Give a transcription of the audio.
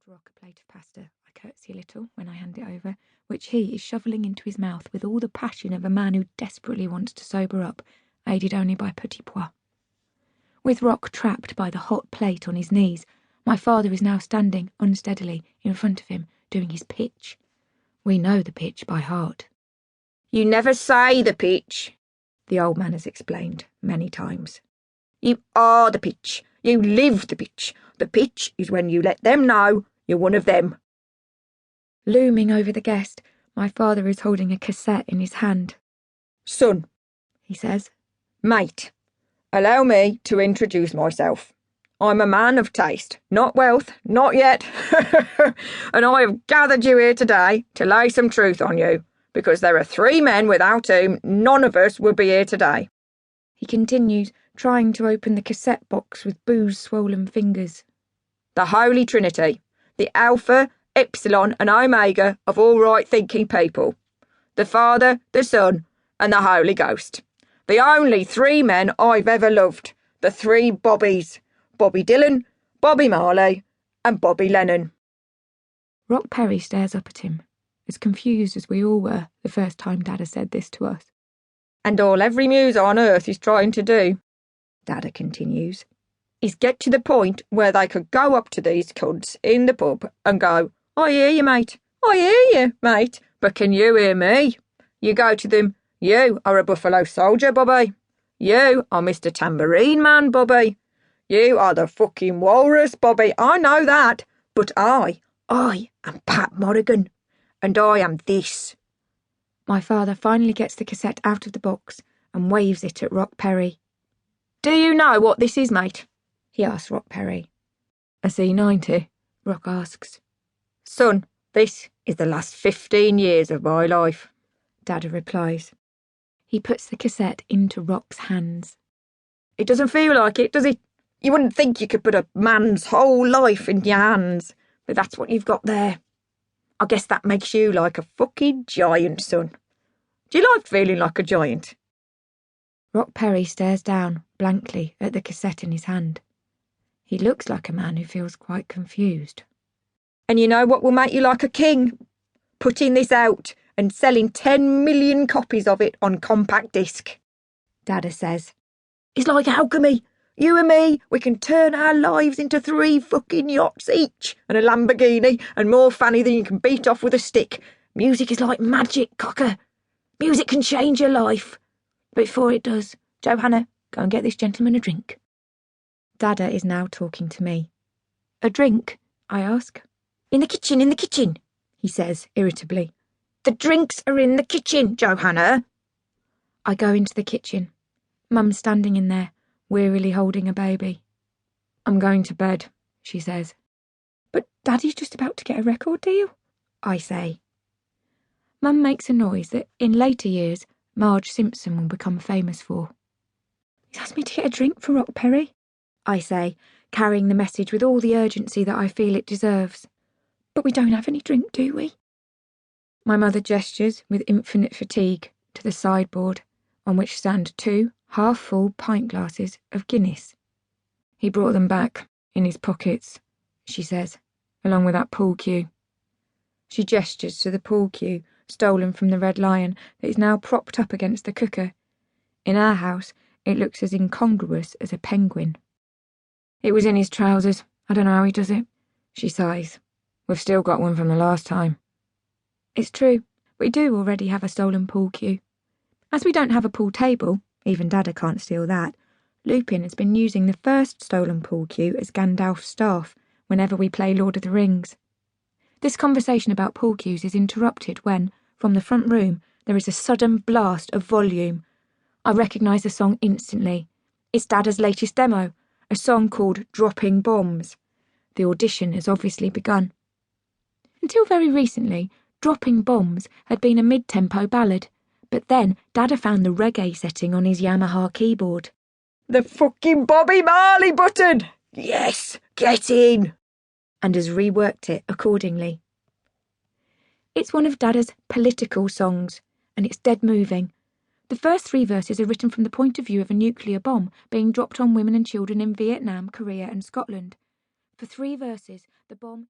served Rock a plate of pasta. I curtsy a little when I hand it over, which he is shoveling into his mouth with all the passion of a man who desperately wants to sober up, aided only by petit pois. With Rock trapped by the hot plate on his knees, my father is now standing unsteadily in front of him, doing his pitch. We know the pitch by heart. "You never say the pitch," the old man has explained many times. "You are the pitch. You live the pitch. The pitch is when you let them know you're one of them." Looming over the guest, my father is holding a cassette in his hand. "Son," he says. "Mate, allow me to introduce myself. I'm a man of taste, not wealth, not yet, and I have gathered you here today to lay some truth on you, because there are 3 men without whom none of us would be here today." He continues, trying to open the cassette box with booze-swollen fingers. "The Holy Trinity, the Alpha, Epsilon and Omega of all right-thinking people. The Father, the Son and the Holy Ghost. The only 3 men I've ever loved. The 3 Bobbies. Bobby Dylan, Bobby Marley and Bobby Lennon." Rock Perry stares up at him, as confused as we all were the first time Dada said this to us. "And all every muse on earth is trying to do," Dada continues, "is get to the point where they could go up to these cunts in the pub and go, 'I hear you, mate. I hear you, mate. But can you hear me?' You go to them, 'You are a Buffalo Soldier, Bobby. You are Mr. Tambourine Man, Bobby. You are the fucking walrus, Bobby. I know that. But I am Pat Morrigan. And I am this.'" My father finally gets the cassette out of the box and waves it at Rock Perry. "Do you know what this is, mate?" he asks Rock Perry. "A C90?" Rock asks. "Son, this is the last 15 years of my life," Dada replies. He puts the cassette into Rock's hands. "It doesn't feel like it, does it? You wouldn't think you could put a man's whole life in your hands, but that's what you've got there. I guess that makes you like a fucking giant, son. Do you like feeling like a giant?" Rock Perry stares down blankly at the cassette in his hand. He looks like a man who feels quite confused. "And you know what will make you like a king? Putting this out and selling 10 million copies of it on compact disc," Dada says. "It's like alchemy. You and me, we can turn our lives into 3 fucking yachts each, and a Lamborghini, and more fanny than you can beat off with a stick. Music is like magic, cocker. Music can change your life. But before it does, Johanna, go and get this gentleman a drink." Dada is now talking to me. "A drink?" I ask. In the kitchen, he says irritably. "The drinks are in the kitchen, Johanna." I go into the kitchen. Mum's standing in there, wearily holding a baby. "I'm going to bed," she says. "But Daddy's just about to get a record deal," I say. Mum makes a noise that in later years Marge Simpson will become famous for. "He's asked me to get a drink for Rock Perry," I say, carrying the message with all the urgency that I feel it deserves. "But we don't have any drink, do we?" My mother gestures with infinite fatigue to the sideboard, on which stand 2 half-full pint glasses of Guinness. "He brought them back, in his pockets," she says, "along with that pool cue." She gestures to the pool cue stolen from the Red Lion that is now propped up against the cooker. In our house, it looks as incongruous as a penguin. "It was in his trousers. I don't know how he does it," she sighs. "We've still got one from the last time." It's true, we do already have a stolen pool cue. As we don't have a pool table, even Dada can't steal that, Lupin has been using the first stolen pool cue as Gandalf's staff whenever we play Lord of the Rings. This conversation about pool cues is interrupted when, from the front room, there is a sudden blast of volume. I recognise the song instantly. It's Dada's latest demo, a song called Dropping Bombs. The audition has obviously begun. Until very recently, Dropping Bombs had been a mid-tempo ballad, but then Dada found the reggae setting on his Yamaha keyboard. "The fucking Bobby Marley button! Yes, get in!" And has reworked it accordingly. It's one of Dada's political songs, and it's dead moving. The first 3 verses are written from the point of view of a nuclear bomb being dropped on women and children in Vietnam, Korea and Scotland. For 3 verses, the bomb